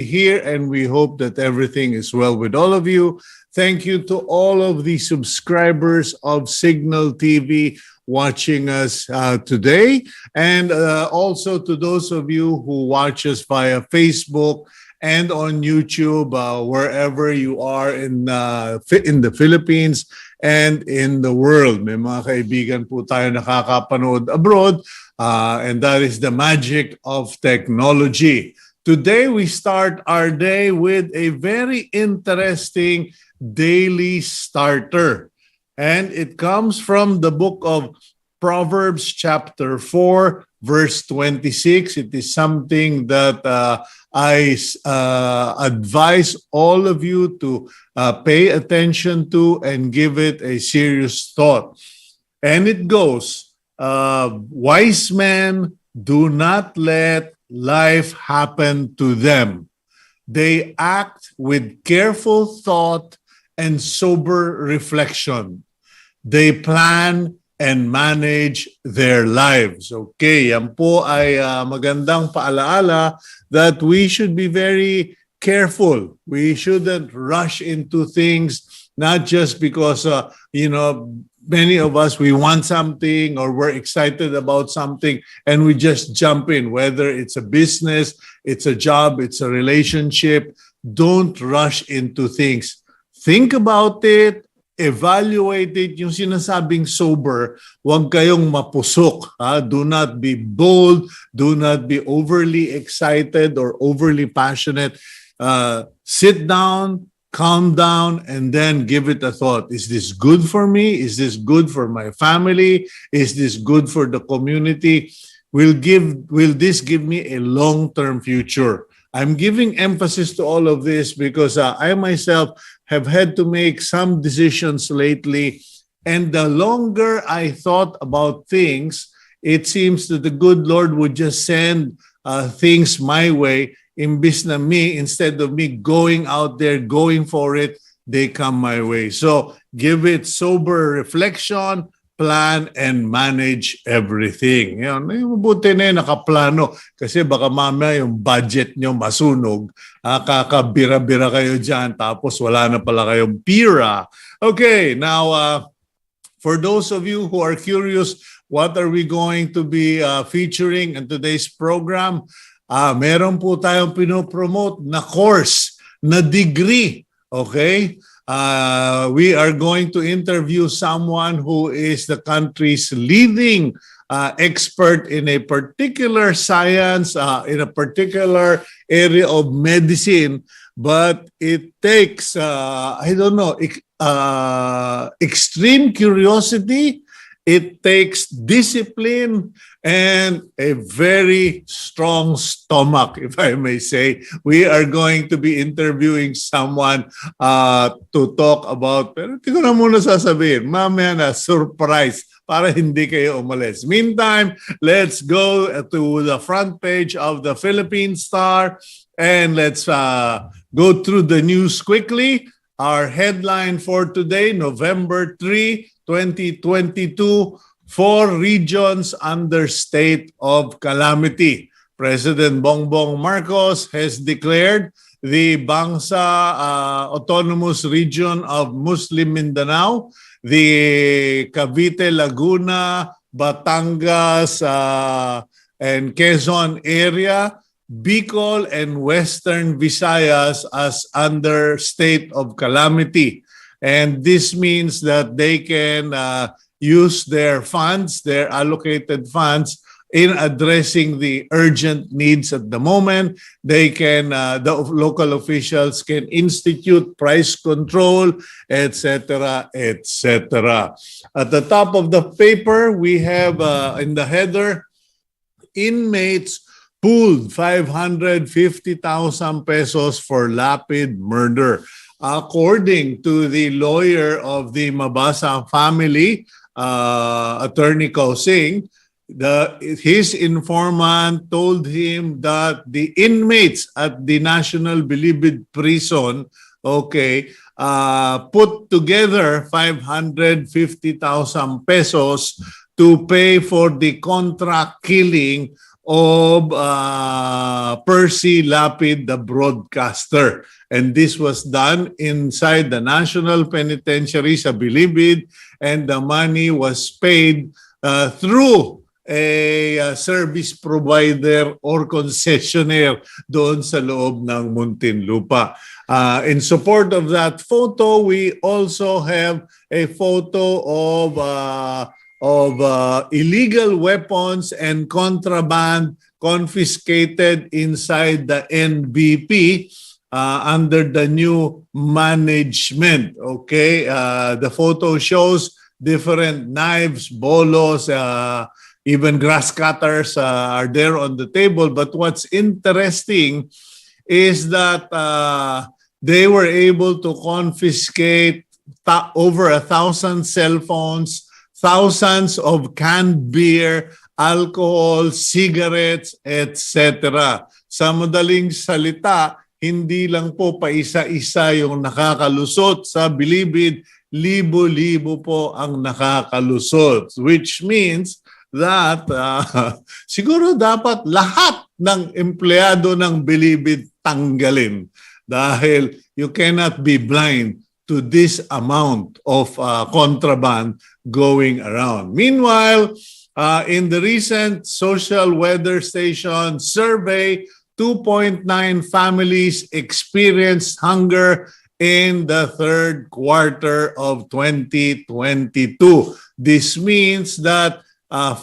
here, and we hope that everything is well with all of you. Thank you to all of the subscribers of Cignal TV watching us today, and also to those of you who watch us via Facebook and on YouTube, wherever you are in the Philippines and in the world. May mga kaibigan po tayo nakakapanood abroad, and that is the magic of technology. Today, we start our day with a very interesting daily starter. And it comes from the book of Proverbs chapter 4, verse 26. It is something that I advise all of you to pay attention to and give it a serious thought. And it goes, wise men do not let life happen to them. They act with careful thought and sober reflection. They plan and manage their lives. Okay, yan po ay magandang paalaala that we should be very careful. We shouldn't rush into things, not just because, many of us, we want something or we're excited about something and we just jump in, whether it's a business, it's a job, it's a relationship. Don't rush into things. Think about it, evaluate it. Yung sinasabing sober, huwag kayong mapusok. Do not be bold. Do not be overly excited or overly passionate. Sit down, calm down, and then give it a thought. Is this good for me? Is this good for my family? Is this good for the community? Will this give me a long-term future? I'm giving emphasis to all of this because I myself have had to make some decisions lately, and the longer I thought about things, it seems that the good Lord would just send things my way. Instead of me going out there, going for it, they come my way. So give it sober reflection, plan, and manage everything. Yan, mabuti na yun, nakaplano. Kasi baka mamaya yung budget nyo masunog, kakabira-bira kayo dyan, tapos wala na pala kayong pira. Okay, now, for those of you who are curious, what are we going to be featuring in today's program? Meron po tayong pinopromote na course, na degree, okay? We are going to interview someone who is the country's leading expert in a particular science, in a particular area of medicine, but it takes, extreme curiosity. It takes discipline and a very strong stomach, if I may say. We are going to be interviewing someone to talk about, pero hindi ko na muna sasabihin, mamaya na, surprise, para hindi kayo umalis. Meantime, let's go to the front page of the Philippine Star and let's go through the news quickly. Our headline for today, November 3, 2022, 4 regions under state of calamity. President Bongbong Marcos has declared the Bangsa Autonomous Region of Muslim Mindanao, the Cavite, Laguna, Batangas, and Quezon area, Bicol, and Western Visayas as under state of calamity. And this means that they can use their funds, their allocated funds, in addressing the urgent needs at the moment. They can, the local officials can institute price control, etc., etc. At the top of the paper, we have in the header, inmates pulled 550,000 pesos for Lapid murder. According to the lawyer of the Mabasa family, Attorney Kausing, his informant told him that the inmates at the National Bilibid Prison, put together 550,000 pesos to pay for the contract killing of Percy Lapid, the broadcaster. And this was done inside the National Penitentiary sa Bilibid, and the money was paid through a service provider or concessionaire doon sa loob ng Muntinlupa. In support of that photo, we also have a photo of illegal weapons and contraband confiscated inside the NBP under the new management. Okay, the photo shows different knives, bolos, even grass cutters are there on the table. But what's interesting is that they were able to confiscate over 1,000 cell phones, thousands of canned beer, alcohol, cigarettes, etc. Sa madaling salita, hindi lang po paisa-isa yung nakakalusot sa Bilibid, libo-libo po ang nakakalusot, which means that siguro dapat lahat ng empleyado ng Bilibid tanggalin dahil you cannot be blind to this amount of contraband going around. Meanwhile, in the recent Social Weather Station survey, 2.9 families experienced hunger in the third quarter of 2022. This means that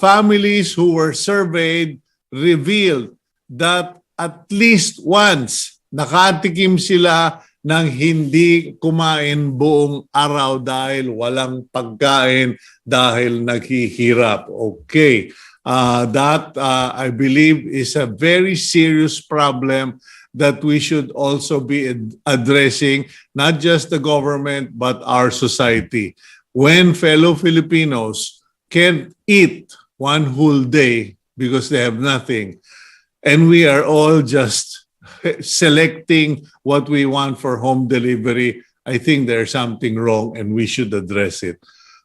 families who were surveyed revealed that at least once nakatikim sila ng hindi kumain buong araw dahil walang pagkain, dahil naghihirap. Okay. That I believe is a very serious problem that we should also be addressing, not just the government, but our society. When fellow Filipinos can't eat one whole day because they have nothing, and we are all just selecting what we want for home delivery, I think there's something wrong and we should address it.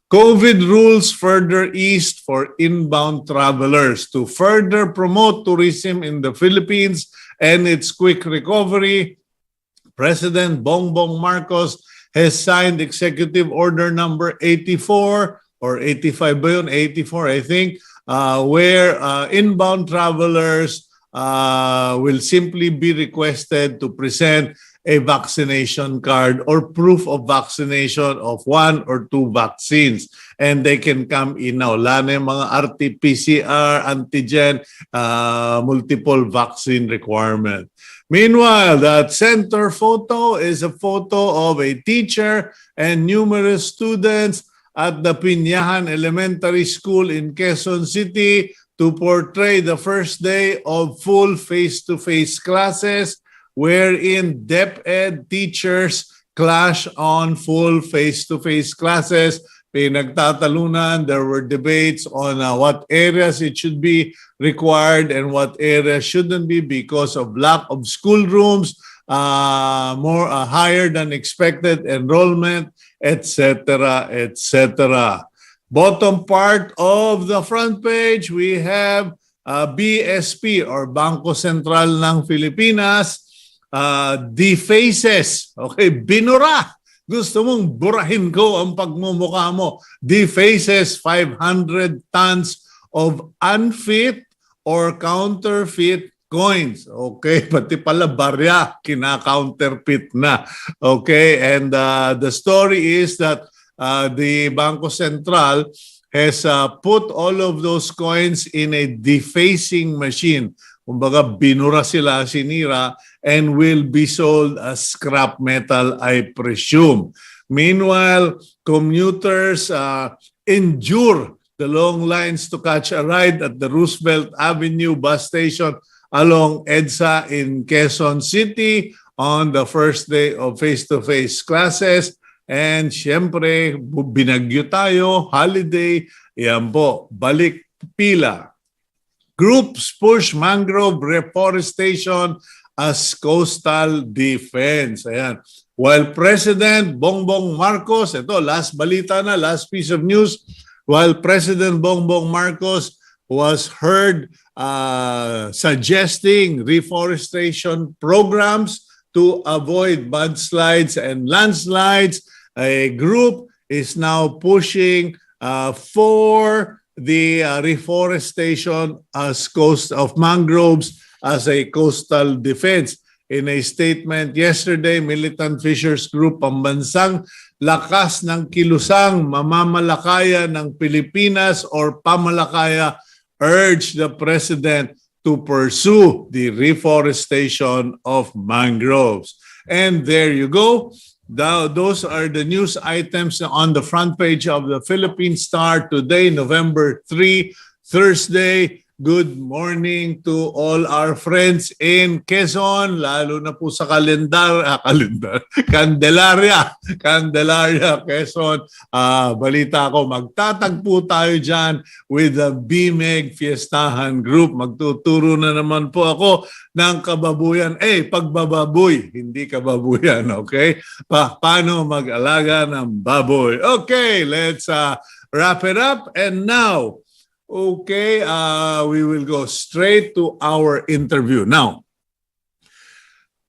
COVID rules further eased for inbound travelers to further promote tourism in the Philippines and its quick recovery. President Bongbong Marcos has signed Executive Order number 84 or 85 ba yun? 84, I think, where inbound travelers will simply be requested to present a vaccination card or proof of vaccination of 1 or 2 vaccines. And they can come in now. Wala na yung mga RT-PCR, antigen, multiple vaccine requirement. Meanwhile, that center photo is a photo of a teacher and numerous students at the Pinyahan Elementary School in Quezon City to portray the first day of full face-to-face classes, wherein DepEd teachers clash on full face-to-face classes. Pinagtatalunan, there were debates on what areas it should be required and what areas shouldn't be because of lack of school rooms, more higher than expected enrollment, etc., etc. Bottom part of the front page, we have BSP or Bangko Sentral ng Pilipinas, defaces. Okay, binura. Gusto mong burahin ko ang pagmumukha mo. Defaces 500 tons of unfit or counterfeit coins. Okay, pati pala barya, kina-counterfeit na. Okay, and the story is that the Bangko Sentral has put all of those coins in a defacing machine. Kumbaga, binura sila, sinira, and will be sold as scrap metal, I presume. Meanwhile, commuters endure the long lines to catch a ride at the Roosevelt Avenue bus station along EDSA in Quezon City on the first day of face-to-face classes. And syempre, binagyo tayo, holiday, yan po, balik pila. Groups push mangrove reforestation as coastal defense. Ayan. While President Bongbong Marcos, ito, last balita na, last piece of news, while President Bongbong Marcos was heard suggesting reforestation programs to avoid mudslides and landslides. A group is now pushing for the reforestation as coast of mangroves as a coastal defense. In a statement yesterday, Militant Fishers Group Pambansang Lakas ng Kilusang Mamamalakaya ng Pilipinas or Pamalakaya urged the President to pursue the reforestation of mangroves. And there you go. Those are the news items on the front page of the Philippine Star today, November 3, Thursday. Good morning to all our friends in Quezon, lalo na po sa Candelaria, Quezon. Balita ko, magtatagpo tayo dyan with the BMEG Fiestahan Group. Magtuturo na naman po ako ng kababuyan. Pagbababoy, hindi kababuyan, okay? Paano mag-alaga ng baboy? Okay, let's wrap it up. And now, okay, we will go straight to our interview. Now,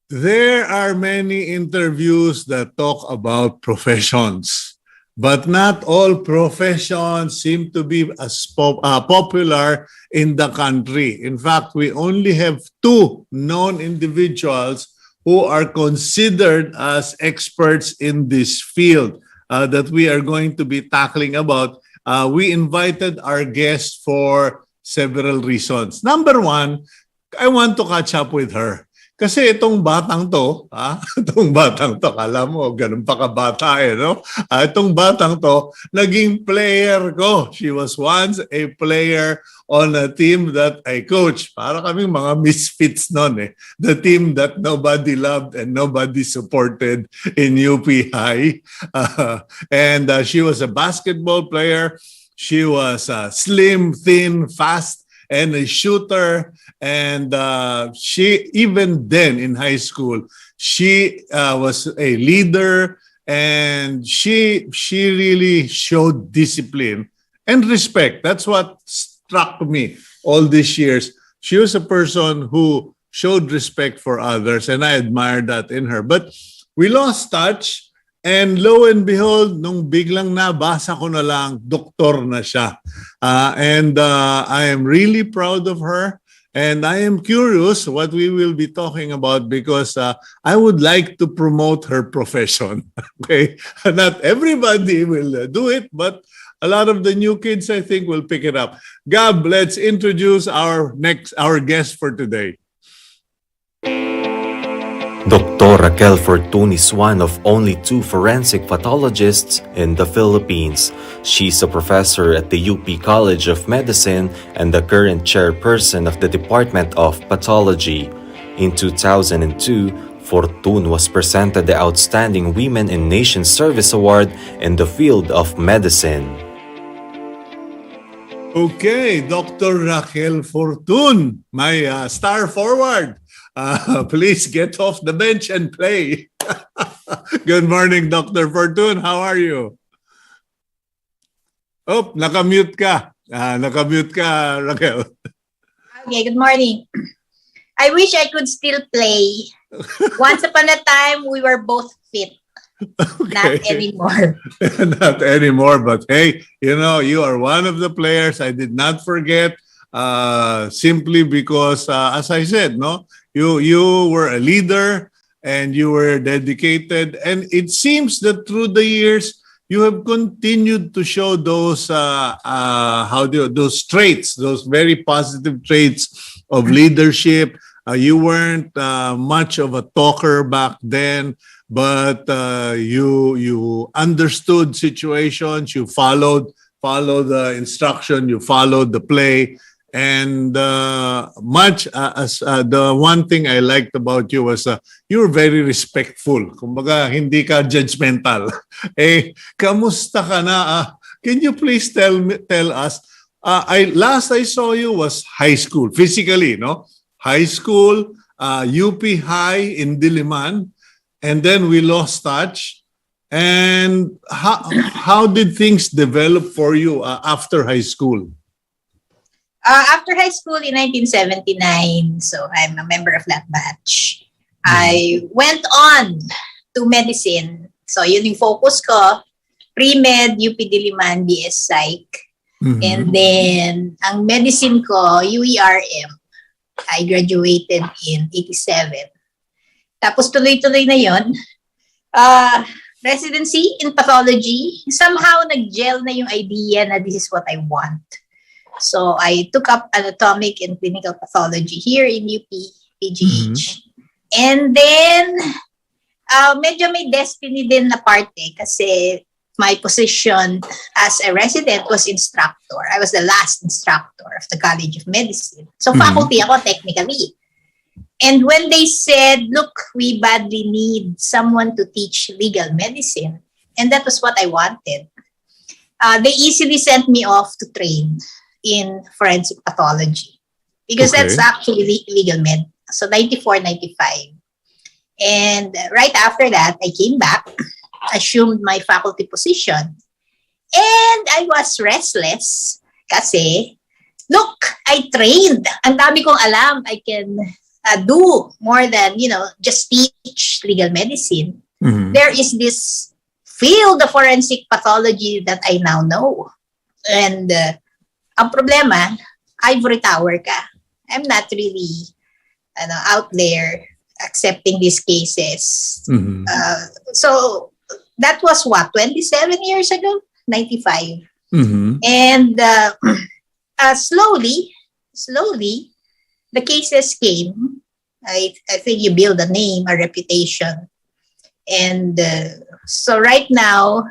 there are many interviews that talk about professions, but not all professions seem to be as popular in the country. In fact, we only have two known individuals who are considered as experts in this field that we are going to be tackling about. We invited our guest for several reasons. Number one, I want to catch up with her. Kasi itong batang to, kala mo, ganun pa kabata no? Itong batang to, naging player ko. She was once a player on a team that I coach. Para kaming mga misfits nun The team that nobody loved and nobody supported in UP High. And she was a basketball player. She was slim, thin, fast, and a shooter. And she, even then in high school, she was a leader, and she really showed discipline and respect. That's what struck me all these years. She was a person who showed respect for others, and I admired that in her. But we lost touch, and lo and behold, nung biglang nabasa ko na lang, doktor na siya. And I am really proud of her. And I am curious what we will be talking about because I would like to promote her profession. Okay, not everybody will do it, but a lot of the new kids, I think, will pick it up. Gab, let's introduce our guest for today. Dr. Raquel Fortun is one of only two forensic pathologists in the Philippines. She's a professor at the UP College of Medicine and the current chairperson of the Department of Pathology. In 2002, Fortun was presented the Outstanding Women in Nation Service Award in the field of medicine. Okay, Dr. Raquel Fortun, my star forward. Please get off the bench and play. Good morning, Dr. Fortun. How are you? Oh, nakamute ka. Nakamute ka, Raquel. Okay, good morning. I wish I could still play. Once upon a time, we were both fit. Okay. Not anymore. Not anymore, but hey, you are one of the players I did not forget simply because, as I said, you were a leader and you were dedicated. And it seems that through the years, you have continued to show those those traits, those very positive traits of leadership. You weren't much of a talker back then, but you understood situations. You followed the instruction. You followed the play. And the one thing I liked about you was you were very respectful. Kumbaga, hindi ka judgmental. Kamusta ka na? Can you please tell us? Last I saw you was high school, physically, no? High school, UP High in Diliman, and then we lost touch. And how did things develop for you after high school? After high school in 1979, so I'm a member of that batch, I went on to medicine. So yun yung focus ko, pre-med, UP Diliman, BS Psych. And then, ang medicine ko, UERM. I graduated in 87. Tapos tuloy-tuloy na yun. Residency in pathology. Somehow, nag-gel na yung idea na this is what I want. So, I took up anatomic and clinical pathology here in UP, PGH. And then, medyo may destiny din na parte kasi my position as a resident was instructor. I was the last instructor of the College of Medicine. So, faculty ako technically. And when they said, look, we badly need someone to teach legal medicine, and that was what I wanted, they easily sent me off to train in forensic pathology because that's actually legal med. So, 94, 95. And right after that, I came back, assumed my faculty position, and I was restless kasi, look, I trained. Ang dami kong alam. I can do more than, just teach legal medicine. There is this field of forensic pathology that I now know. And ang problema, ivory tower ka. I'm not really out there accepting these cases. So, that was what, 27 years ago? 95. And slowly, the cases came. I think you build a name, a reputation. And so right now,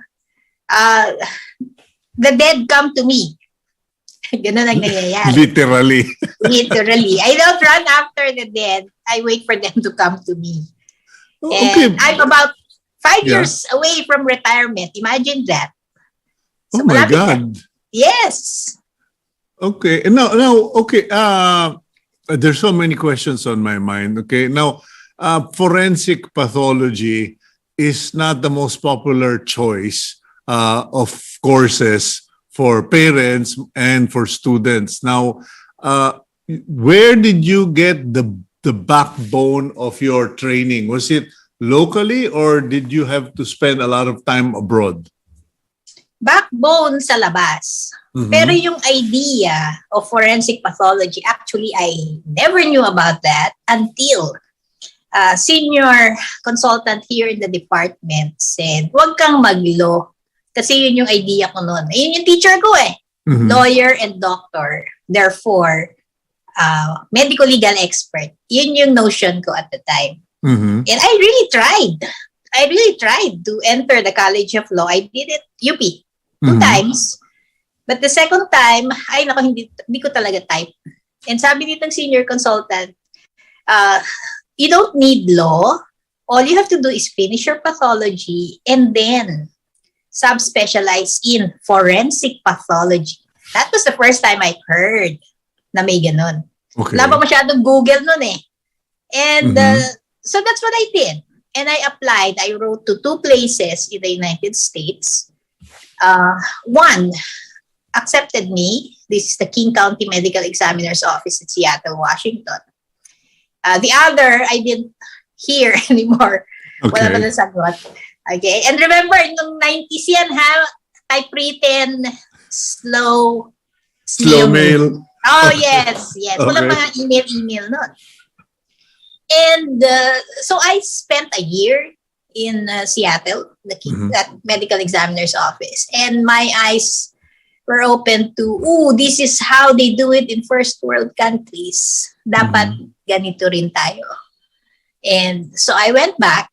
the dead come to me. Ganun ang nangyayari. Literally. Literally. I don't run after the dead. I wait for them to come to me. And I'm about 5 years away from retirement. Imagine that. So, oh my God. Yes. Okay. Now, okay. There's so many questions on my mind. Okay. Now, forensic pathology is not the most popular choice of courses for parents and for students. Now, where did you get the backbone of your training? Was it locally or did you have to spend a lot of time abroad? Backbone sa labas. Pero yung idea of forensic pathology, actually, I never knew about that until senior consultant here in the department said, huwag kang mag-law. Kasi yun yung idea ko noon. Yun yung teacher ko eh. Lawyer and doctor. Therefore, medico-legal expert. Yun yung notion ko at the time. And I really tried to enter the College of Law. I did it UP 2 times. But the second time, hindi ko talaga type. And sabi nitong senior consultant, you don't need law. All you have to do is finish your pathology and then subspecialize in forensic pathology. That was the first time I heard na may ganun. Okay. Wala pa masyadong Google nun eh. And so that's what I did. And I applied. I wrote to 2 places in the United States. One accepted me. This is the King County Medical Examiner's Office in Seattle, Washington. The other, I didn't hear anymore. Okay. Wala pa na sagot. Okay. And remember, nung 90s yan ha, typewritten, slow mail. Oh, yes. Walang Okay. mga email nun. And so I spent a year in Seattle, that medical examiner's office. And my eyes were open to, this is how they do it in first world countries. Dapat ganito rin tayo. And so I went back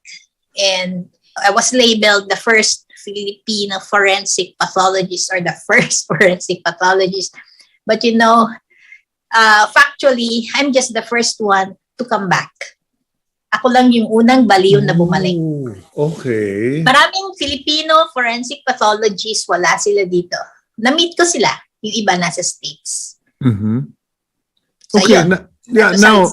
and I was labeled the first Filipino forensic pathologist or the first forensic pathologist. But factually, I'm just the first one to come back. Ako lang yung unang baliw na bumalik. Okay. Maraming Filipino forensic pathologists, wala sila dito. Na-meet ko sila, yung iba nasa States. So, Okay. yun. Now,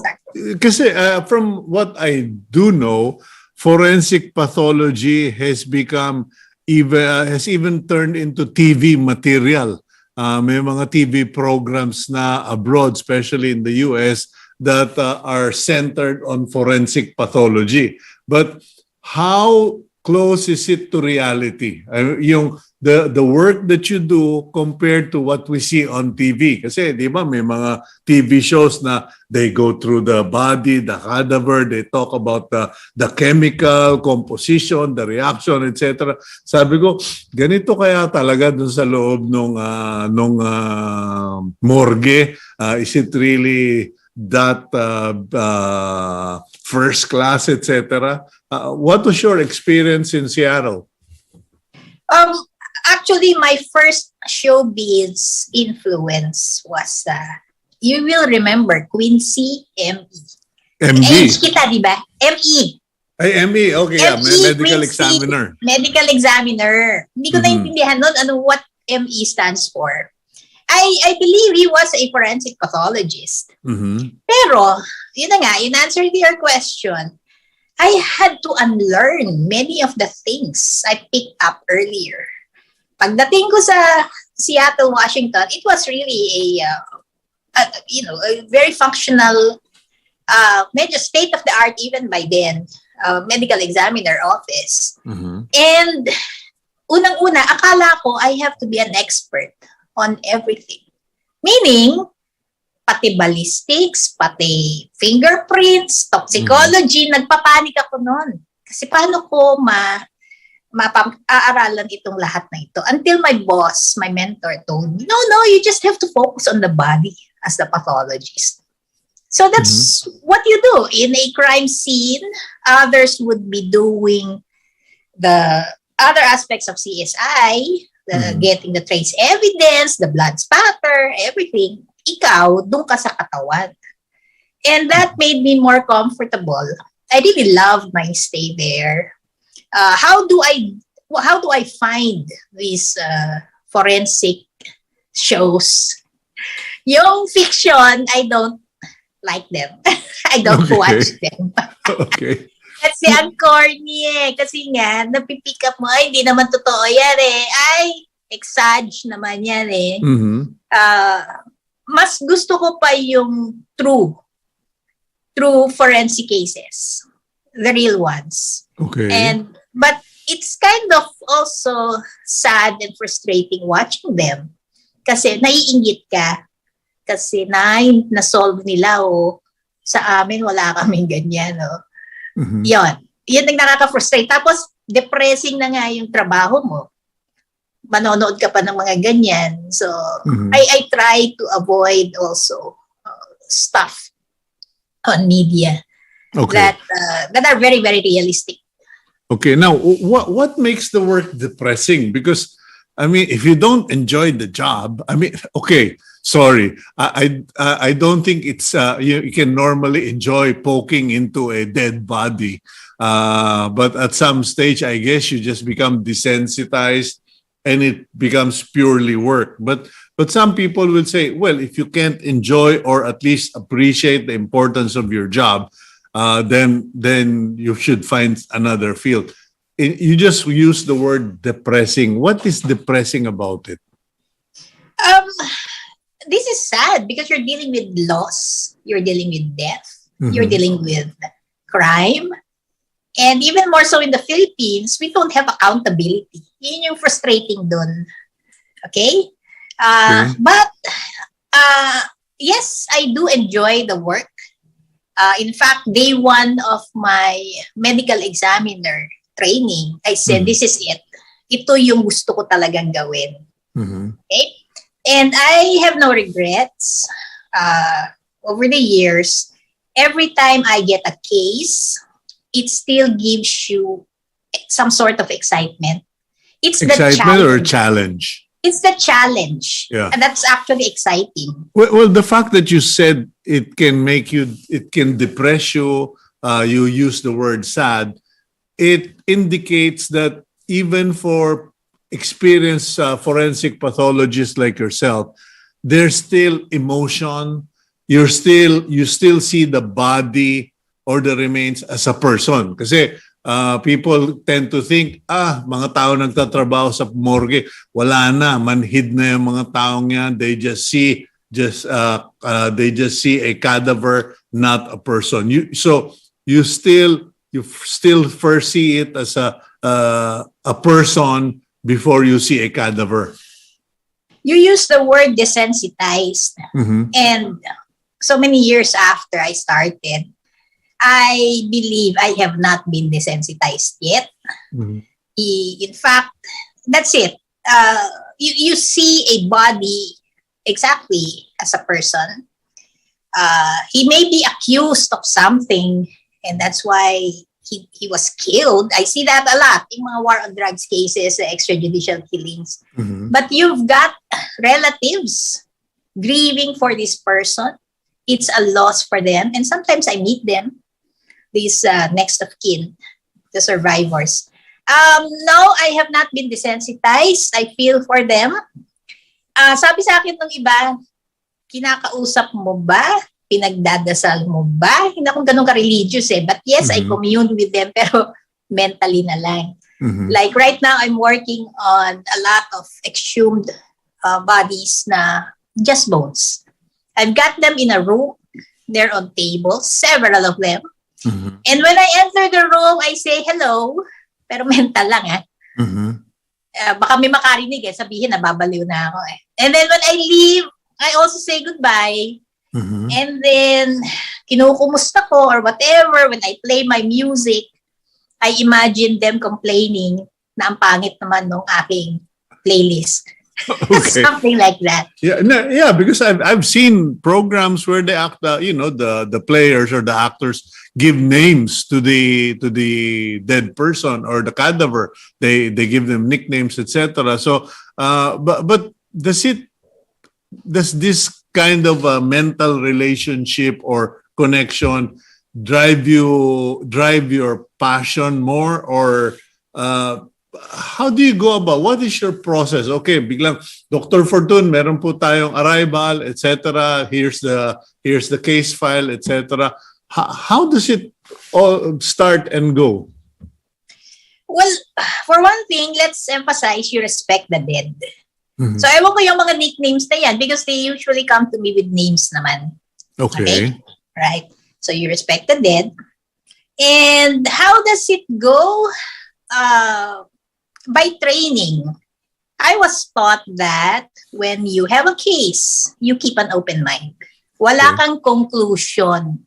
kasi from what I do know, forensic pathology has become even turned into TV material. may mga TV programs na abroad, especially in the US, that are centered on forensic pathology. But how close is it to reality? The work that you do compared to what we see on TV. Kasi di ba may mga TV shows na they go through the body, the cadaver, they talk about the chemical composition, the reaction, etc. Sabi ko, ganito kaya talaga dun sa loob nung morgue? Is it really that first class, etc.? What was your experience in Seattle? Actually, my first showbiz influence was, you will remember, Quincy M.E. MD? Age kita, di ba? M.E. Ay, ME. Okay, yeah. Medical Quincy, examiner. Medical examiner. Hindi ko naintindihan nun what M.E. stands for. I believe he was a forensic pathologist. Pero, yun na nga, in answer to your question, I had to unlearn many of the things I picked up earlier. Pagdating ko sa Seattle, Washington, it was really a very functional, medyo state-of-the-art even by then, medical examiner office. And unang-una, akala ko I have to be an expert on everything. Meaning, pati ballistics, pati fingerprints, toxicology, nagpapanik ako noon. Kasi paano ko aaralan itong lahat na ito? Until my boss, my mentor told me, no, you just have to focus on the body as the pathologist. So that's what you do. In a crime scene, others would be doing the other aspects of CSI, getting the trace evidence, the blood spatter, everything. Ikaw, doon ka sa katawan. And that made me more comfortable. I really loved my stay there. How do I find these forensic shows? Yung fiction, I don't like them. I don't watch them. Okay. Kasi ang corny eh. Kasi nga, napipick up mo, ay, hindi naman totoo yan eh. Ay, exage naman yan eh. Mas gusto ko pa yung true forensic cases. The real ones. Okay. But it's kind of also sad and frustrating watching them. Kasi naiinggit ka. Kasi na-solve nila sa amin wala kaming ganyan. Yun ang nakaka-frustrate. Tapos depressing na nga yung trabaho mo. Manonood ka pa ng mga ganyan. So I try to avoid also stuff on media that are very, very realistic. Okay, now what makes the work depressing? Because I mean, if you don't enjoy the job, I mean, okay, sorry, I don't think it's you can normally enjoy poking into a dead body, but at some stage, I guess you just become desensitized, and it becomes purely work. But some people will say, well, if you can't enjoy or at least appreciate the importance of your job, then you should find another field. You just use the word depressing. What is depressing about it? This is sad because you're dealing with loss, you're dealing with death, you're dealing with crime, and even more so in the Philippines, we don't have accountability. Yun yung frustrating dun. Okay? But yes, I do enjoy the work. In fact, day one of my medical examiner training, I said, this is it. Ito yung gusto ko talagang gawin. Okay? And I have no regrets. Over the years, every time I get a case, it still gives you some sort of excitement. It's excitement or challenge? It's the challenge. Yeah. And that's actually exciting. Well, the fact that you said it can depress you, you use the word sad, it indicates that even for experienced forensic pathologists like yourself, there's still emotion. You still see the body or the remains as a person. Kasi People tend to think, mga tao nagtatrabaho sa morgue, wala na, manhid na yung mga taong yan. They just see a cadaver, not a person. So you still first see it as a person before you see a cadaver. You use the word desensitized. And so many years after I started, I believe I have not been desensitized yet. In fact, that's it. You see a body exactly as a person. He may be accused of something, and that's why he was killed. I see that a lot in mga war on drugs cases, extrajudicial killings. But you've got relatives grieving for this person. It's a loss for them. And sometimes I meet them, these next of kin, the survivors. No, I have not been desensitized. I feel for them. Sabi sa akin ng iba, kinakausap mo ba? Pinagdadasal mo ba? Hindi akong ganun ka-religious But yes, I commune with them, pero mentally na lang. Like right now, I'm working on a lot of exhumed bodies na just bones. I've got them in a room. They're on tables, several of them. And when I enter the room, I say hello, pero mental lang baka may makarinig sabihin nababaliw na ako And then when I leave, I also say goodbye. And then, kinukumusta ko or whatever. When I play my music, I imagine them complaining na ang pangit naman ng aking playlist. Okay. Something like that. Yeah, because I've seen programs where they act, the players or the actors give names to the dead person or the cadaver. They give them nicknames, etc. So, but does this kind of a mental relationship or connection drive your passion more, or how do you go about? What is your process? Okay, biglang Dr. Fortun, meron po tayong arrival, etc. Here's the case file, etc. How does it all start and go? Well, for one thing, let's emphasize you respect the dead. So, ewan ko yung mga nicknames na yan because they usually come to me with names naman. Okay. Right. So, you respect the dead. And how does it go? By training. I was taught that when you have a case, you keep an open mind. Wala kang conclusion.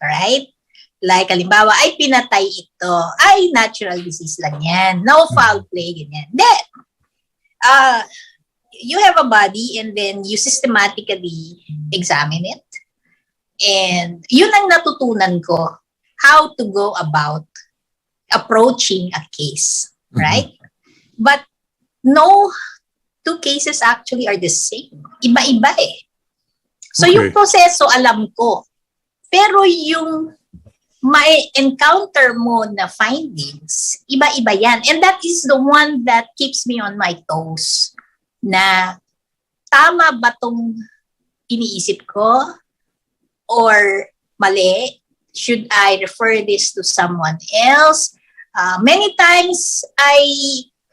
Right? Like, halimbawa, ay pinatay ito. Ay, natural disease lang yan. No foul play, ganyan. Then, you have a body and then you systematically examine it. And yun ang natutunan ko, how to go about approaching a case, right? But no two cases actually are the same. Iba-iba So yung proseso alam ko. Pero yung may encounter mo na findings, iba-iba yan. And that is the one that keeps me on my toes. Na tama ba tong iniisip ko or mali? Should I refer this to someone else? Many times I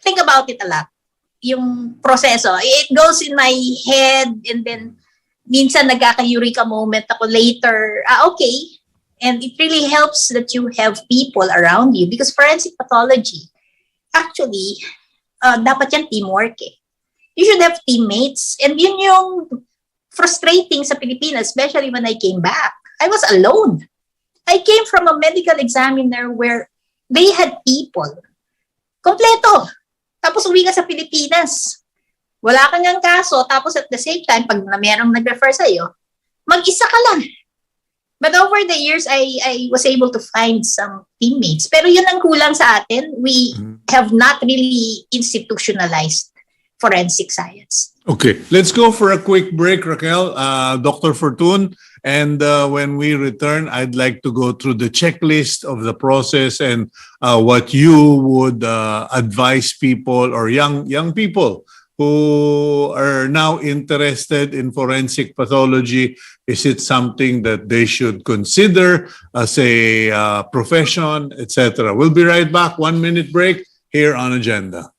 think about it a lot. Yung proseso, it goes in my head and then minsan nagkaka-eureka moment ako later. Okay. And it really helps that you have people around you because forensic pathology, actually, dapat yan teamwork You should have teammates. And yun yung frustrating sa Pilipinas, especially when I came back. I was alone. I came from a medical examiner where they had people. Kompleto. Tapos uwi ka sa Pilipinas. Wala kang ang kaso. Tapos at the same time, pag merong nag-refer sa'yo, mag-isa ka lang. But over the years, I was able to find some teammates. Pero yun ang kulang sa atin. We have not really institutionalized forensic science. Okay, let's go for a quick break, Raquel. Dr. Fortun, and when we return, I'd like to go through the checklist of the process and what you would advise people or young people who are now interested in forensic pathology? Is it something that they should consider as a profession, etc.? We'll be right back. 1 minute break here on Agenda.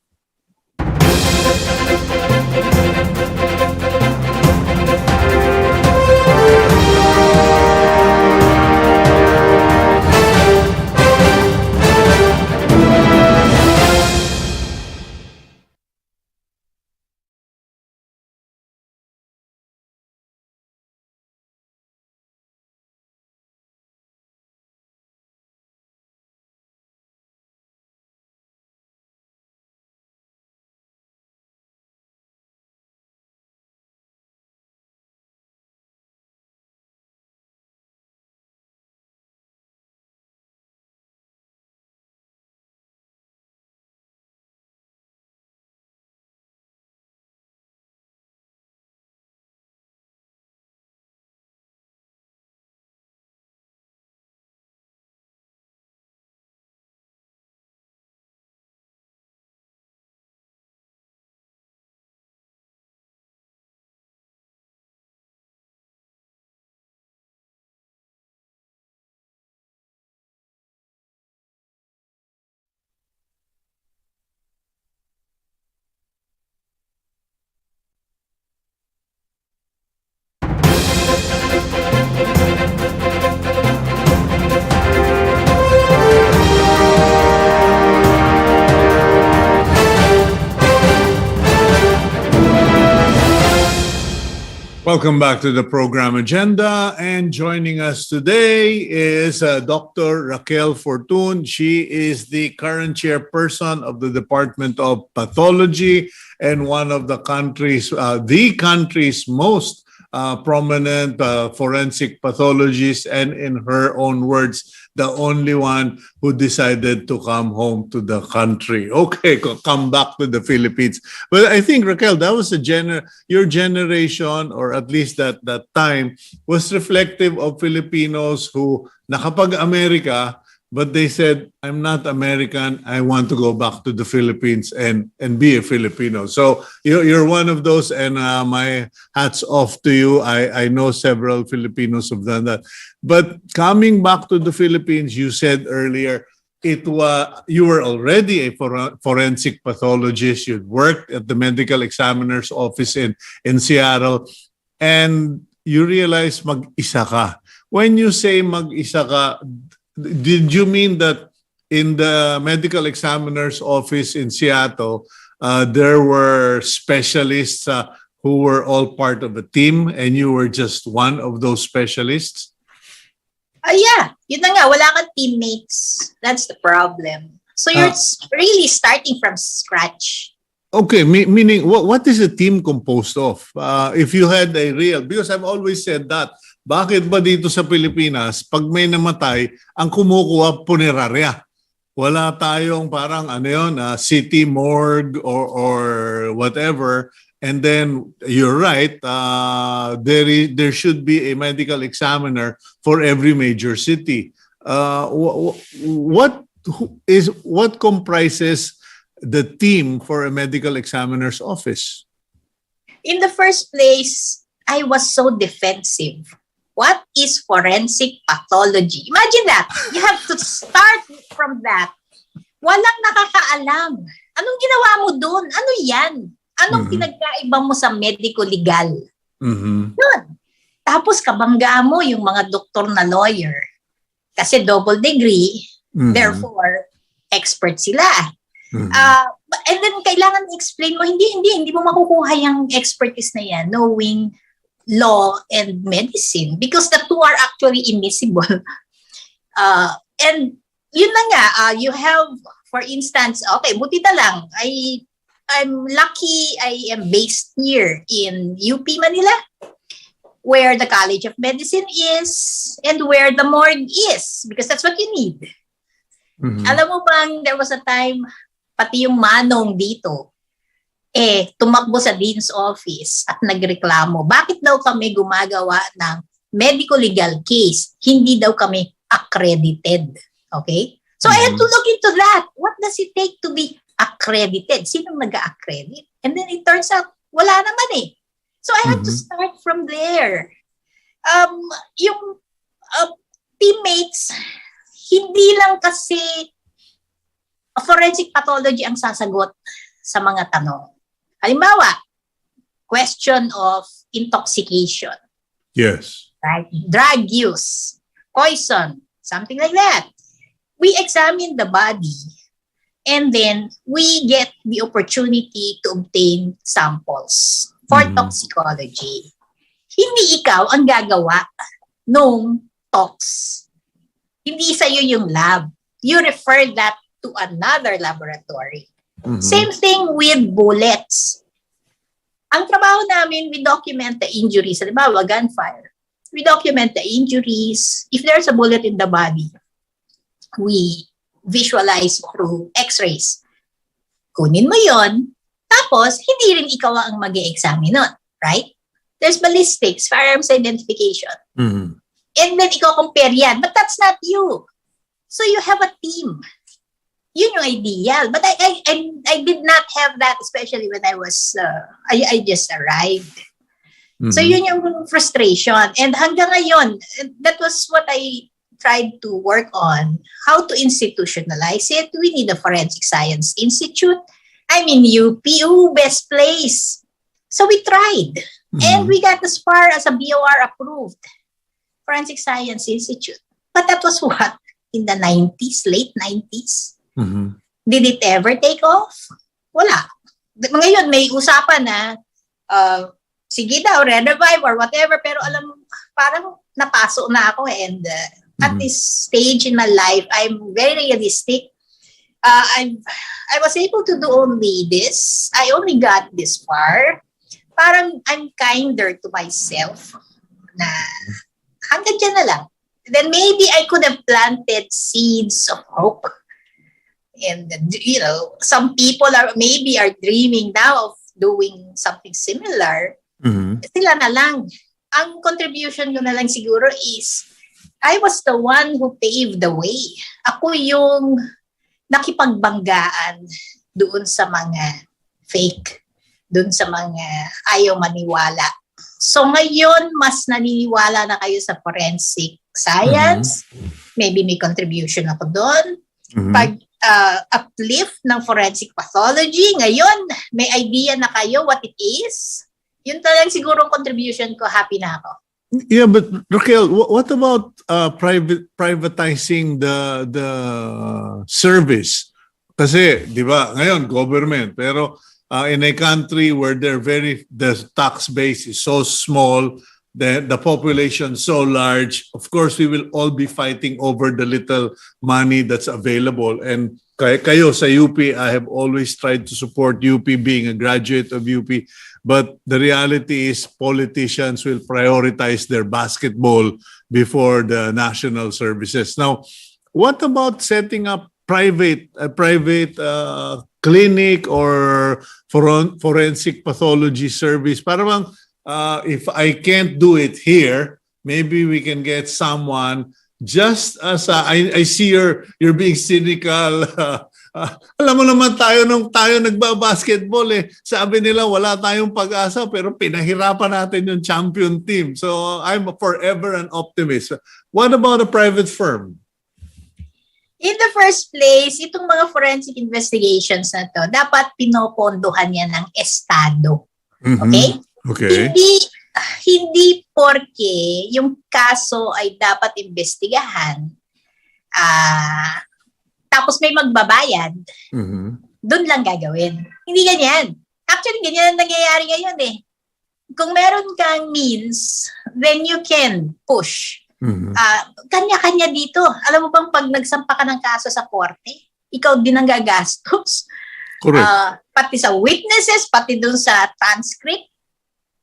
Welcome back to the program Agenda, and joining us today is Dr. Raquel Fortun. She is the current chairperson of the Department of Pathology and one of the country's most prominent forensic pathologists, and in her own words, the only one who decided to come home to the country. Okay, come back to the Philippines. But I think, Raquel, that was your generation, or at least that time, was reflective of Filipinos who nakapag-Amerika, but they said, I'm not American, I want to go back to the Philippines and be a Filipino. So you're one of those, and my hat's off to you. I know several Filipinos have done that. But coming back to the Philippines, you said earlier, you were already a forensic pathologist. You'd worked at the medical examiner's office in Seattle, and you realized mag-isa ka. When you say mag-isa ka, did you mean that in the medical examiner's office in Seattle, there were specialists who were all part of a team and you were just one of those specialists? Yeah, yun na nga, wala kang teammates. That's the problem. So you're really starting from scratch. Okay, meaning what is a team composed of? If you had a real, because I've always said that, bakit ba dito sa Pilipinas, pag may namatay, ang kumukuha punerarya? Wala tayong parang city morgue or whatever. And then you're right, there should be a medical examiner for every major city. What comprises the team for a medical examiner's office? In the first place, I was so defensive. What is forensic pathology? Imagine that. You have to start from that. Walang nakakaalam. Anong ginawa mo doon? Ano yan? Anong pinagkaiba mo sa medico-legal? Yun. Tapos kabanggaan mo yung mga doktor na lawyer. Kasi double degree, therefore, expert sila. And then kailangan explain mo, hindi mo makukuha yung expertise na yan, knowing law and medicine, because the two are actually immiscible. And yun na nga, you have, for instance, okay, buti na lang, I'm lucky I am based here in UP Manila, where the College of Medicine is and where the morgue is, because that's what you need. Alam mo bang, there was a time, pati yung manong dito, tumakbo sa dean's office at nagreklamo. Bakit daw kami gumagawa ng medico-legal case? Hindi daw kami accredited. Okay? So I had to look into that. What does it take to be accredited? Sino nag-accredit? And then it turns out, wala naman eh. So I had to Mhm. start from there. Yung teammates, hindi lang kasi forensic pathology ang sasagot sa mga tanong. Halimbawa, question of intoxication, Yes. right? Drug use, poison, something like that. We examine the body and then we get the opportunity to obtain samples for Mhm. toxicology. Hindi ikaw ang gagawa nung tox. Hindi sa'yo yung lab. You refer that to another laboratory. Mhm. Same thing with bullets. Ang trabaho namin, we document the injuries. Halimbawa, gunfire. We document the injuries. If there's a bullet in the body, we visualize through x-rays. Kunin mo yon, tapos hindi rin ikaw ang mag-e-examine nun, right? There's ballistics, firearms identification. Mhm. And then ikaw compare yan. But that's not you. So you have a team. Yun yung ideal. But I did not have that, especially when I just arrived. So Mhm. yun yung frustration. And hanggang ngayon, that was what I tried to work on. How to institutionalize it. We need a Forensic Science Institute. I'm in UP. Best place. So we tried. And we got as far as a BOR approved Forensic Science Institute. But that was what? In the 90s, late 90s. Mhm. Did it ever take off? Wala. Ngayon, may usapan na, sige daw, revive or whatever, pero alam mo, parang napaso na ako and at this stage in my life, I'm very realistic. I was able to do only this. I only got this far. Parang I'm kinder to myself na hanggang dyan na lang. Then maybe I could have planted seeds of hope. And, some people are dreaming now of doing something similar. Mhm. Sila na lang. Ang contribution ko na lang siguro is, I was the one who paved the way. Ako yung nakipagbanggaan doon sa mga fake, doon sa mga ayaw maniwala. So ngayon, mas naniniwala na kayo sa forensic science. Maybe may contribution ako doon. Mhm. Pag uplift ng forensic pathology, ngayon, may idea na kayo what it is. Yun talagang siguro ang contribution ko, happy na ako. Yeah, but Raquel, what about privatizing the service? Kasi, di ba, ngayon government, pero in a country where the tax base is so small, the population so large, of course we will all be fighting over the little money that's available. And kayo sa UP, I have always tried to support UP, being a graduate of UP. But the reality is politicians will prioritize their basketball before the national services. Now, what about setting up a private clinic or forensic pathology service? Para bang if I can't do it here, maybe we can get someone just as I see you're being cynical. Alam mo naman tayo nagba-basketball eh. Sabi nila wala tayong pag-asa pero pinahirapan natin yung champion team. So I'm forever an optimist. What about a private firm? In the first place, itong mga forensic investigations na to, dapat pinopondohan yan ng Estado. Okay? Okay. Hindi porke yung kaso ay dapat investigahan, tapos may magbabayad, doon lang gagawin. Hindi ganyan. Actually, ganyan ang nangyayari ngayon eh. Kung meron kang means, then you can push. Kanya-kanya dito. Alam mo bang pag nagsampa ka ng kaso sa korte, ikaw din ang gagastos. Correct. Pati sa witnesses, pati dun sa transcript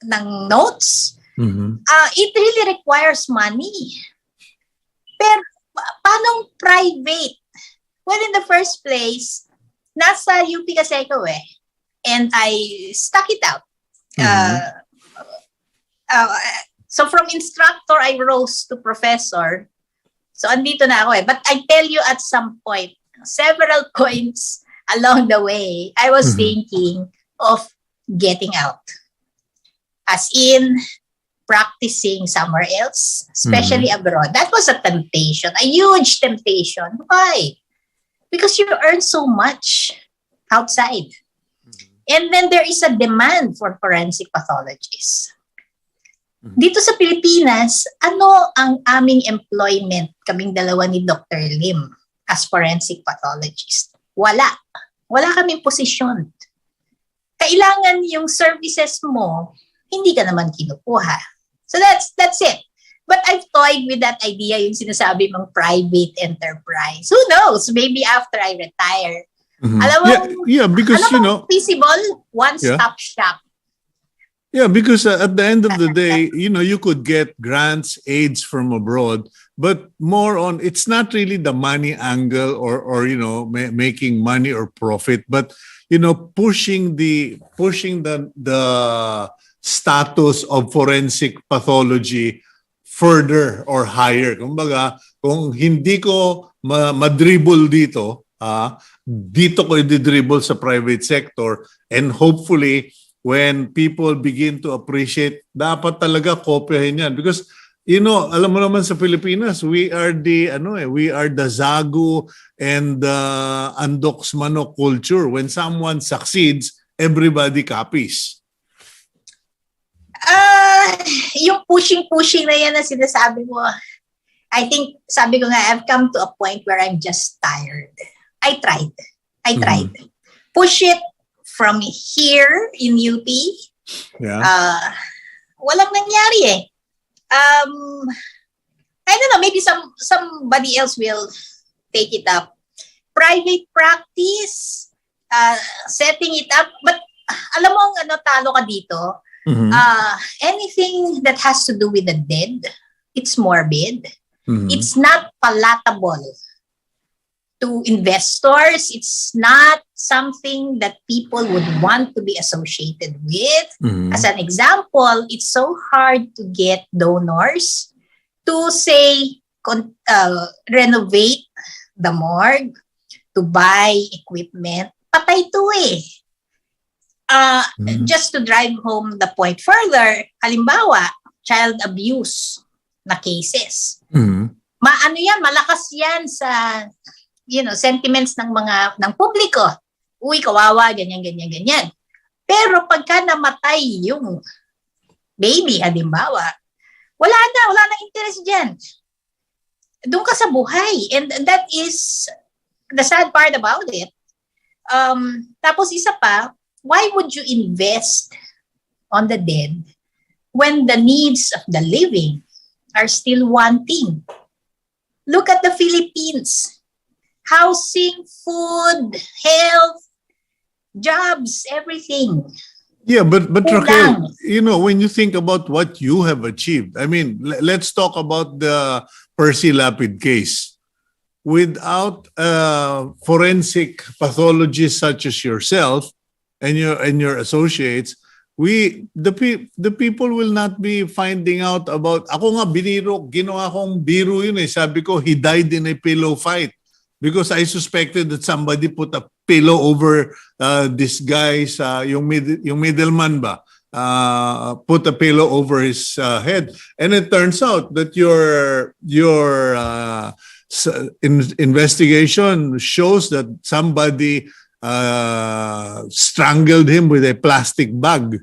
ng notes. It really requires money. Pero paano private? Well, in the first place, nasa UP kasi ako eh. And I stuck it out. So from instructor, I rose to professor. So andito na ako eh. But I tell you at some point, several points along the way, I was thinking of getting out. As in, practicing somewhere else, especially abroad. That was a temptation, a huge temptation. Why? Because you earn so much outside. And then there is a demand for forensic pathologists. Dito sa Pilipinas, ano ang aming employment, kaming dalawa ni Dr. Lim, as forensic pathologist? Wala. Wala kaming posisyon. Kailangan yung services mo, hindi ka naman kinukuha. So that's it. But I've toyed with that idea, yung sinasabi mong private enterprise. Who knows? Maybe after I retire. Alam mo, because, feasible, one-stop shop. Yeah, because at the end of the day, you could get grants, aids from abroad, but more on, it's not really the money angle or making money or profit, but, pushing the status of forensic pathology further or higher. Kumbaga, kung hindi ko madribble dito, dito ko i-dribble sa private sector, and hopefully, when people begin to appreciate, dapat talaga kopyahin yan. Because, alam mo naman sa Pilipinas, we are the Zagu and Andoks Manok culture. When someone succeeds, everybody copies. Yung pushing na yan na sinasabi mo, I think, sabi ko nga, I've come to a point where I'm just tired. I tried. Push it from here in UP, walang nangyari eh. I don't know, maybe somebody else will take it up. Private practice, setting it up, but alam mo ang talo ka dito, anything that has to do with the dead, it's morbid. It's not palatable to investors. It's not something that people would want to be associated with. As an example, it's so hard to get donors to say renovate the morgue, to buy equipment. Patay to eh. Just to drive home the point further, halimbawa, child abuse na cases. Maano yan, malakas yan sa sentiments ng publiko. Uy, kawawa, ganyan. Pero pagka namatay yung baby, halimbawa, wala na interest dyan. Doon ka sa buhay. And that is the sad part about it. Tapos isa pa, why would you invest on the dead when the needs of the living are still wanting? Look at the Philippines. Housing, food, health, jobs, everything. Yeah, but Raquel, when you think about what you have achieved, I mean, let's talk about the Percy Lapid case. Without forensic pathologists such as yourself and your associates, the people will not be finding out about. Ako nga ginawa kong biro yun eh. Sabi ko, he died in a pillow fight. Because I suspected that somebody put a pillow over this guy's, yung middleman ba, put a pillow over his head. And it turns out that your investigation shows that somebody strangled him with a plastic bag.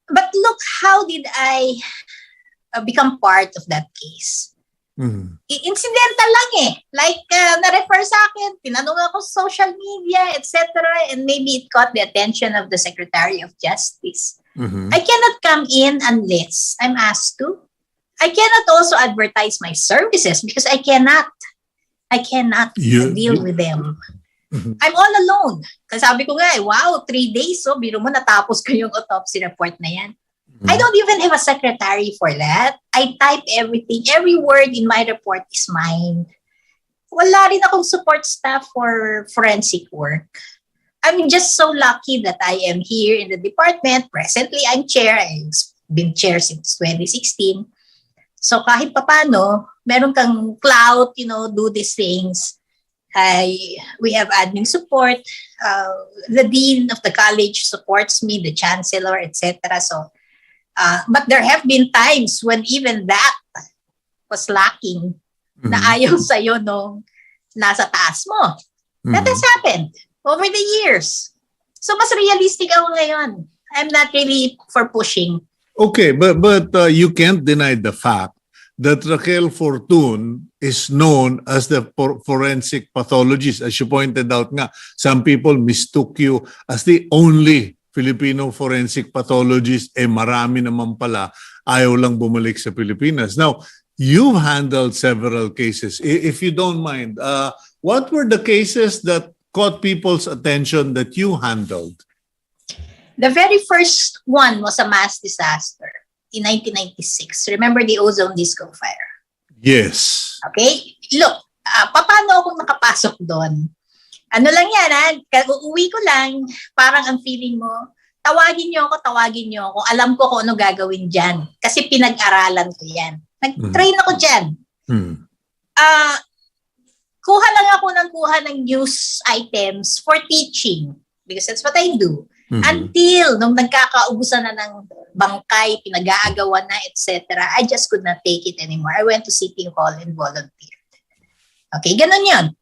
But look, how did I become part of that case? Incidental lang eh. Like, na-refer sa akin, tinanong ako sa social media, etc. And maybe it caught the attention of the Secretary of Justice. I cannot come in unless I'm asked to. I cannot also advertise my services because I cannot deal with them. I'm all alone. Kasi sabi ko nga, wow, 3 days, so biro mo natapos ko yung autopsy report na yan. I don't even have a secretary for that. I type everything. Every word in my report is mine. Wala rin akong support staff for forensic work. I'm just so lucky that I am here in the department. Presently, I'm chair. I've been chair since 2016. So kahit papano, meron kang clout, do these things. We have admin support. The dean of the college supports me, the chancellor, etc. So, but there have been times when even that was lacking, na ayaw sa'yo nung nasa taas mo. That has happened over the years. So mas realistic ako ngayon. I'm not really for pushing. Okay, but you can't deny the fact that Raquel Fortun is known as the forensic pathologist. As you pointed out nga, some people mistook you as the only Filipino forensic pathologist. Marami naman pala, ayaw lang bumalik sa Pilipinas. Now, you've handled several cases. If you don't mind, what were the cases that caught people's attention that you handled? The very first one was a mass disaster in 1996. Remember the ozone disco fire? Yes. Okay? Look, paano ako nakapasok doon? Ano lang yan, uuwi ko lang, parang ang feeling mo, tawagin niyo ako, alam ko kung ano gagawin dyan. Kasi pinag-aralan ko yan. Nag-train ako dyan. Kuha lang ako ng news items for teaching because that's what I do. Until nung nagkakaubusan na ng bangkay, pinag-aagawan na, etc., I just could not take it anymore. I went to City Hall and volunteered. Okay, ganun yun.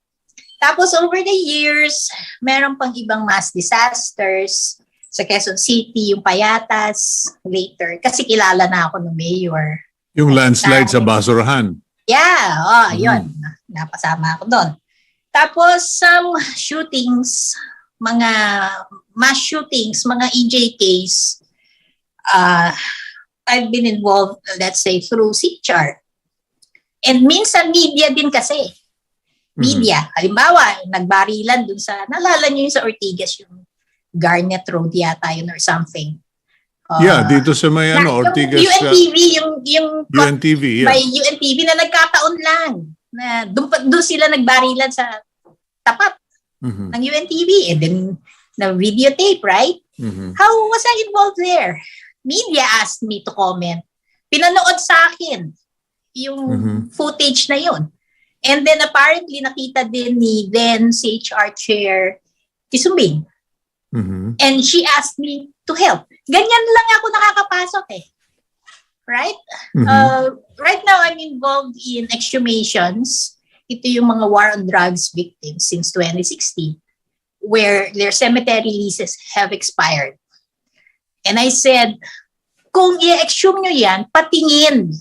Tapos over the years, meron pang ibang mass disasters sa Quezon City, yung Payatas, later. Kasi kilala na ako ng mayor. Yung landslide sa Basurahan. Yeah, yun. Napasama ako doon. Tapos some shootings, mga mass shootings, mga EJKs, I've been involved, let's say, through CHR. And minsan media din kasi. Media. Halimbawa, nagbarilan dun sa, nalala nyo yung sa Ortigas, yung Garnet Road yata yun or something. Yeah, dito sa may Ortigas. UNTV, yung UNTV, yeah. By UNTV na nagkataon lang. Na doon sila nagbarilan sa tapat ng UNTV. And then, na videotape, right? How was I involved there? Media asked me to comment. Pinanood sa akin yung footage na yun. And then apparently nakita din ni then CHR Chair Kisumbing. And she asked me to help. Ganyan lang ako nakakapasok eh. Right? Right now, I'm involved in exhumations. Ito yung mga war on drugs victims since 2016 where their cemetery leases have expired. And I said, kung i-exhume nyo yan, patingin.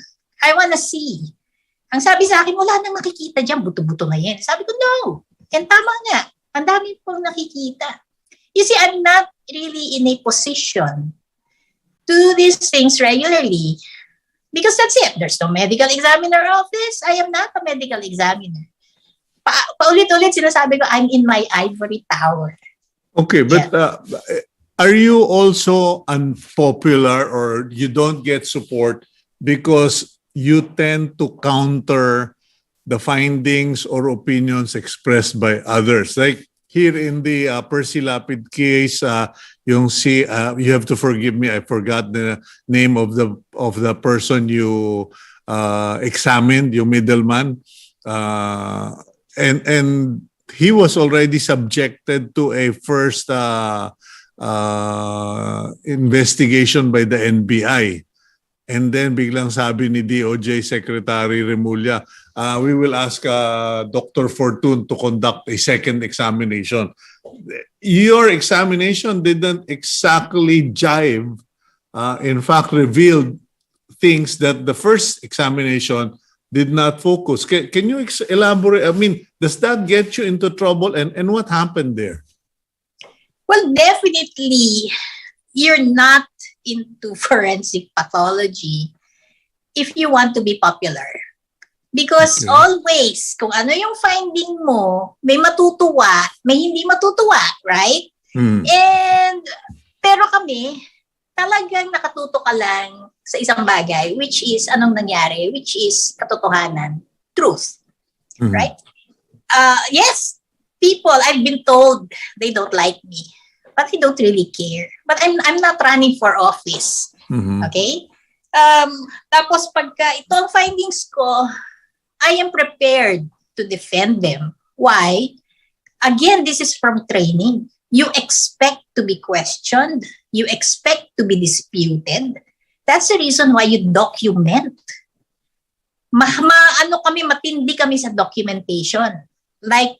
I wanna see. Ang sabi sa akin, wala nang makikita dyan, buto-buto na yan. Sabi ko, no. And tama nga, ang dami pong nakikita. You see, I'm not really in a position to do these things regularly because that's it. There's no medical examiner office. I am not a medical examiner. Paulit-ulit sinasabi ko, I'm in my ivory tower. Okay, but are you also unpopular or you don't get support because you tend to counter the findings or opinions expressed by others? Like here in the Percy Lapid case, you have to forgive me, I forgot the name of the person you examined, yung middleman. And he was already subjected to a first investigation by the NBI. And then biglang sabi ni DOJ Secretary Remulla, we will ask Dr. Fortun to conduct a second examination. Your examination didn't exactly jive, in fact revealed things that the first examination did not focus. Can you elaborate? I mean, does that get you into trouble? And what happened there? Well, definitely, you're not into forensic pathology if you want to be popular. Because always, kung ano yung finding mo, may matutuwa, may hindi matutuwa, right? And, pero kami, talagang nakatuto ka lang sa isang bagay, which is anong nangyari, which is katotohanan, truth, right? Yes, people, I've been told they don't like me, but they don't really care. But I'm not running for office, okay? Tapos pagka ito ang findings ko, I am prepared to defend them. Why? again, this is from training. You expect to be questioned. You expect to be disputed. That's the reason why you document. Matindi kami sa documentation. Like,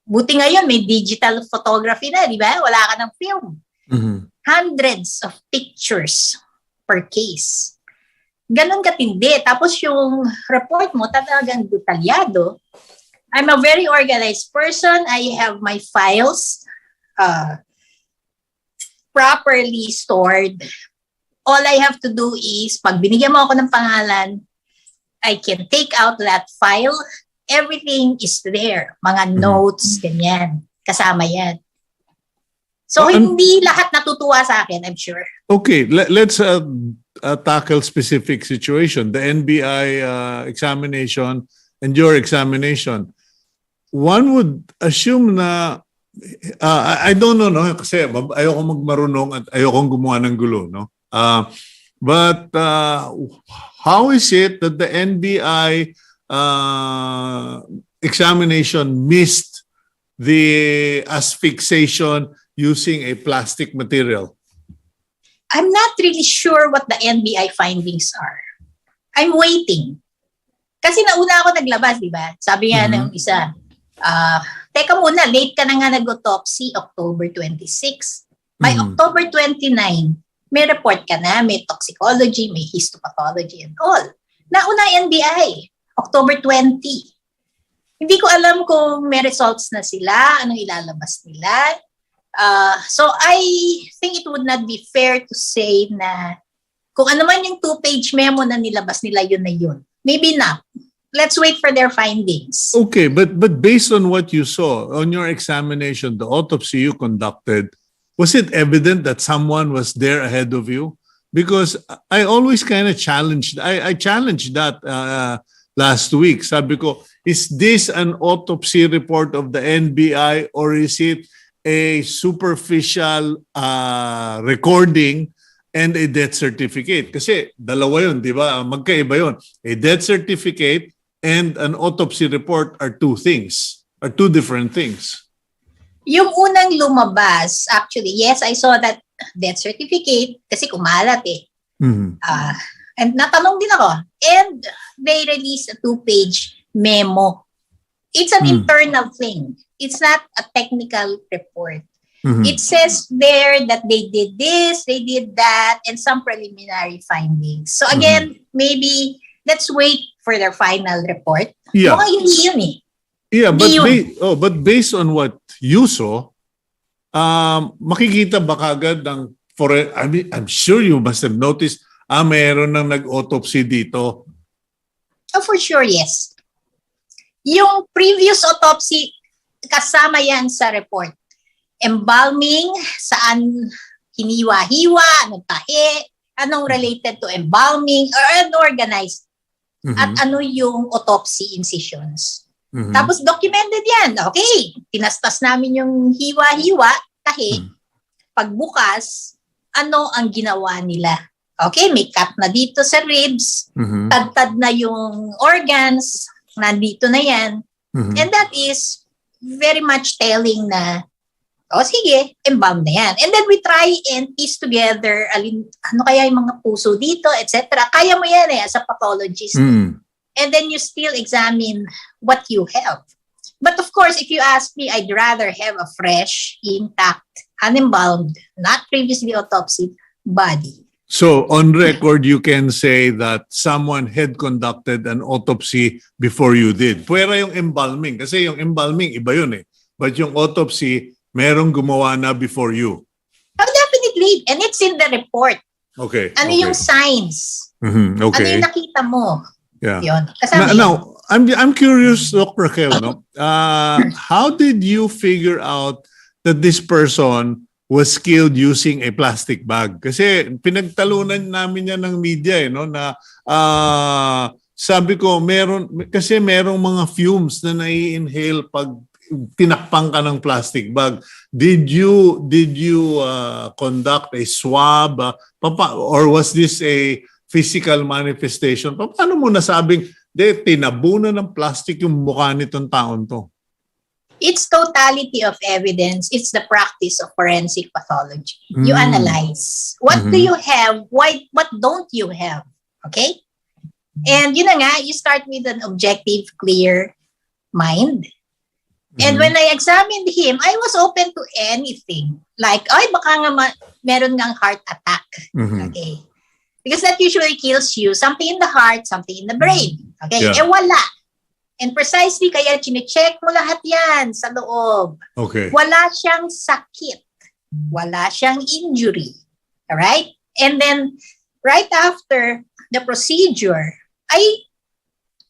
buti ngayon, may digital photography na, di ba? Wala ka ng film. Mhm. Hundreds of pictures per case. Ganon katindi. Tapos yung report mo, talagang detalyado. I'm a very organized person. I have my files properly stored. All I have to do is, pag binigyan mo ako ng pangalan, I can take out that file. Everything is there. Mga notes, ganyan. Kasama yan. So, hindi lahat natutuwa sa akin, I'm sure. Okay, let's tackle specific situation. The NBI examination and your examination. One would assume na, I don't know, no? Kasi ayoko magmarunong at ayokong gumawa ng gulo, no? But how is it that the NBI examination missed the asphyxiation using a plastic material? I'm not really sure what the NBI findings are. I'm waiting. Kasi nauna ako naglabas, di ba? Sabi nga ng isa, teka muna, late ka na nga nag-autopsy, October 26. By October 29, may report ka na, may toxicology, may histopathology and all. Nauna NBI, October 20. Hindi ko alam kung may results na sila, anong ilalabas nila. So I think it would not be fair to say na kung ano man yung 2-page memo na nilabas nila, yun na yun. Maybe not. Let's wait for their findings. Okay, but based on what you saw on your examination, the autopsy you conducted, was it evident that someone was there ahead of you? Because I always kind of challenged, I challenged that last week. Sabi ko, is this an autopsy report of the NBI or is it a superficial recording and a death certificate? Kasi dalawa yun, di ba? Magkaiba yun. A death certificate and an autopsy report are two different things. Yung unang lumabas, actually, yes, I saw that death certificate kasi kumalat eh. And natanong din ako. And they released a 2-page memo. It's an internal thing. It's not a technical report. It says there that they did this, they did that, and some preliminary findings. So again, maybe let's wait for their final report. Yeah. Mukhang yun eh. Yeah, but based on what you saw, makikita ba kagad ng I'm sure you must have noticed, mayroon nang nag-autopsy dito. Oh, for sure, yes. Yung previous autopsy, kasama yan sa report. Embalming, saan hiniwa-hiwa, anong tahi, anong related to embalming, or unorganized, at ano yung autopsy incisions. Tapos documented yan. Okay, tinastas namin yung hiwa-hiwa, tahi. Pagbukas, ano ang ginawa nila? Okay, may cut na dito sa ribs, tad-tad na yung organs, nandito na yan. And that is very much telling na, sige, embalm na yan. And then we try and piece together, ano kaya yung mga puso dito, etc. Kaya mo yan as a pathologist. And then you still examine what you have. But of course, if you ask me, I'd rather have a fresh, intact, unembalmed, not previously autopsied body. So on record, you can say that someone had conducted an autopsy before you did. Pwera yung embalming. Kasi yung embalming, iba yun eh. But yung autopsy, merong gumawa na before you. Oh, definitely. And it's in the report. Okay. Ano yung signs? Okay. Ano yung nakita mo? Yeah. Yun. Now, I'm curious, Dr. Raquel, no? How did you figure out that this person was killed using a plastic bag? Kasi pinagtalunan namin yan ng media, no? Na sabi ko, merong mga fumes na nai-inhale pag tinakpan ka ng plastic bag. Did you conduct a swab? Or was this a physical manifestation? Paano mo nasabing, tinabunan ng plastic yung mukha nitong taon to? It's totality of evidence. It's the practice of forensic pathology. You analyze. What do you have? What don't you have? Okay? And yun na nga, you start with an objective, clear mind. And when I examined him, I was open to anything. Like, ay, baka nga meron ngang heart attack. Okay? Because that usually kills you. Something in the heart, something in the brain. Okay? Yeah. Wala. And precisely, kaya chine-check mo lahat yan sa loob. Okay. Wala siyang sakit. Wala siyang injury. Alright? And then, right after the procedure, I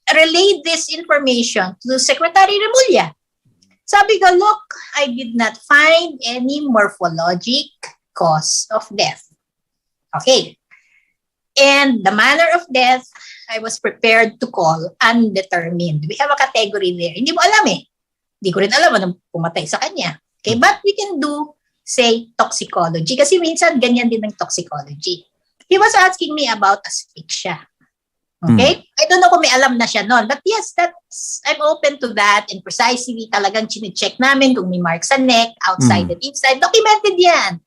relayed this information to Secretary Remulla. Sabi ko, look, I did not find any morphologic cause of death. Okay. And the manner of death, I was prepared to call undetermined. We have a category there. Hindi mo alam eh. Hindi ko rin alam anong pumatay sa kanya. Okay, but we can do, say, toxicology. Kasi minsan, ganyan din ng toxicology. He was asking me about asphyxia. Okay? I don't know kung may alam na siya noon. But yes, I'm open to that. And precisely, talagang chine-check namin kung may marks sa neck, outside and inside. Documented yan.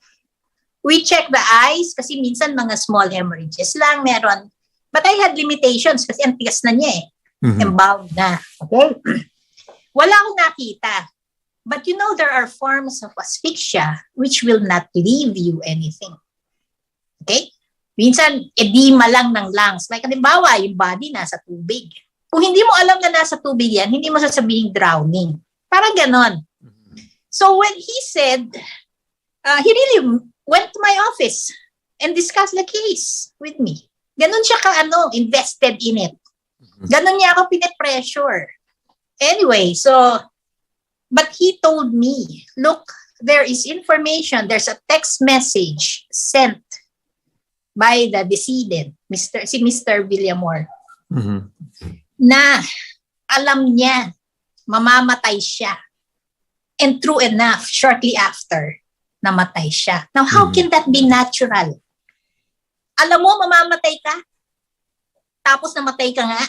We check the eyes kasi minsan mga small hemorrhages lang meron. But I had limitations kasi ang tigas na niya eh. Embalmed na. Okay? Wala akong nakita. But you know, there are forms of asphyxia which will not leave you anything. Okay? Minsan, edema lang ng lungs. Like, halimbawa, yung body nasa tubig. Kung hindi mo alam na nasa tubig yan, hindi mo sasabihin drowning. Parang ganon. So when he said, he really went to my office and discussed the case with me. Ganon siya invested in it. Ganon niya ako pinipressure. Anyway, so, but he told me, look, there is information, there's a text message sent by the decedent, si Mr. Villamor, na alam niya, mamamatay siya. And true enough, shortly after, namatay siya. Now, how can that be natural? Alam mo, mamamatay ka, tapos namatay ka nga.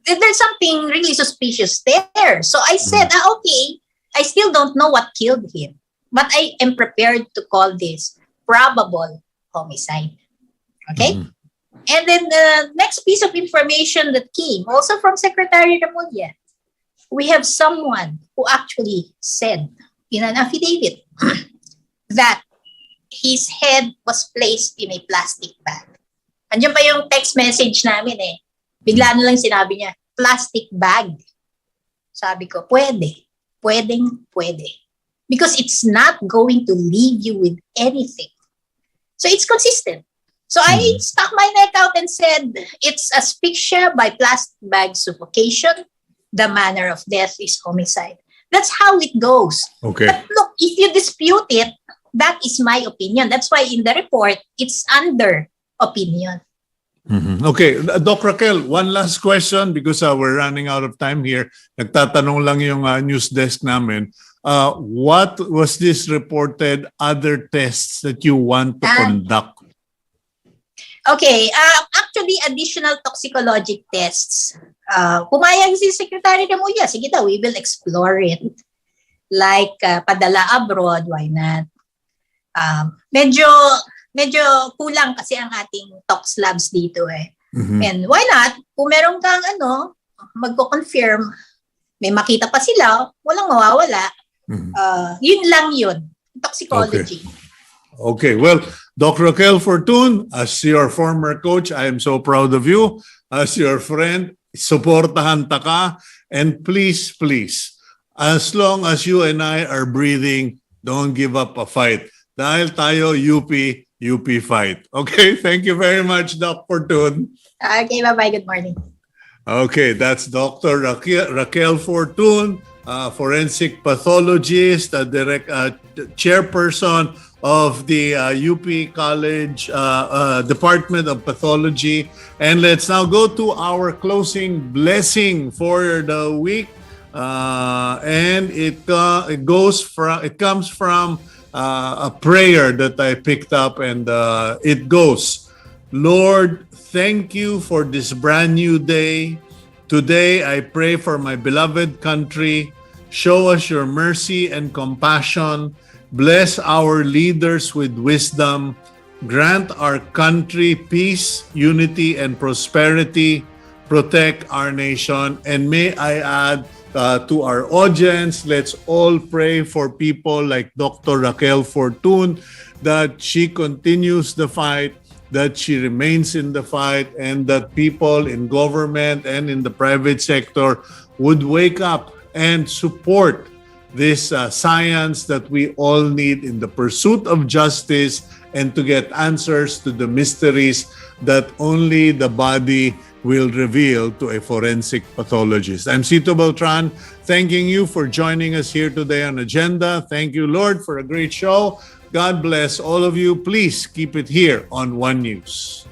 There's something really suspicious there. So I said, okay, I still don't know what killed him. But I am prepared to call this probable homicide. Okay? And then the next piece of information that came, also from Secretary Remulla, we have someone who actually said in an affidavit that his head was placed in a plastic bag. Andiyan pa yung text message namin eh. Bigla na lang sinabi niya, plastic bag. Sabi ko, pwede. Pwede. Because it's not going to leave you with anything. So it's consistent. So I stuck my neck out and said, it's asphyxia by plastic bag suffocation. The manner of death is homicide. That's how it goes. Okay. But look, if you dispute it, that is my opinion. That's why in the report, it's under opinion. Okay. Doc Raquel, one last question because we're running out of time here. Nagtatanong lang yung news desk namin. What was this reported other tests that you want to conduct? Okay. Actually, additional toxicologic tests. Pumayag si Secretary Remulla. Sige daw, we will explore it. Like padala abroad, why not? Medyo kulang kasi ang ating tox labs dito eh. And why not? Kung meron kang magko-confirm, may makita pa sila, walang mawawala. Yun lang yun. Toxicology. Okay. Well, Dr. Raquel Fortun, as your former coach, I am so proud of you. As your friend, suportahan ta ka. And please, as long as you and I are breathing, don't give up a fight. Dahil tayo, UP fight. Okay, thank you very much, Dr. Fortun. Okay, bye-bye. Good morning. Okay, that's Dr. Raquel Fortun, forensic pathologist, chairperson of the UP College Department of Pathology. And let's now go to our closing blessing for the week. And it comes from a prayer that I picked up, and it goes, Lord, thank you for this brand new day. Today, I pray for my beloved country Show us your mercy and compassion. Bless our leaders with wisdom. Grant our country peace, unity, and prosperity. Protect our nation. And may I add to our audience, let's all pray for people like Dr. Raquel Fortun, that she continues the fight, that she remains in the fight, and that people in government and in the private sector would wake up and support this science that we all need in the pursuit of justice and to get answers to the mysteries that only the body will reveal to a forensic pathologist. I'm Cito Beltran, thanking you for joining us here today on Agenda. Thank you, Lord, for a great show. God bless all of you. Please keep it here on One News.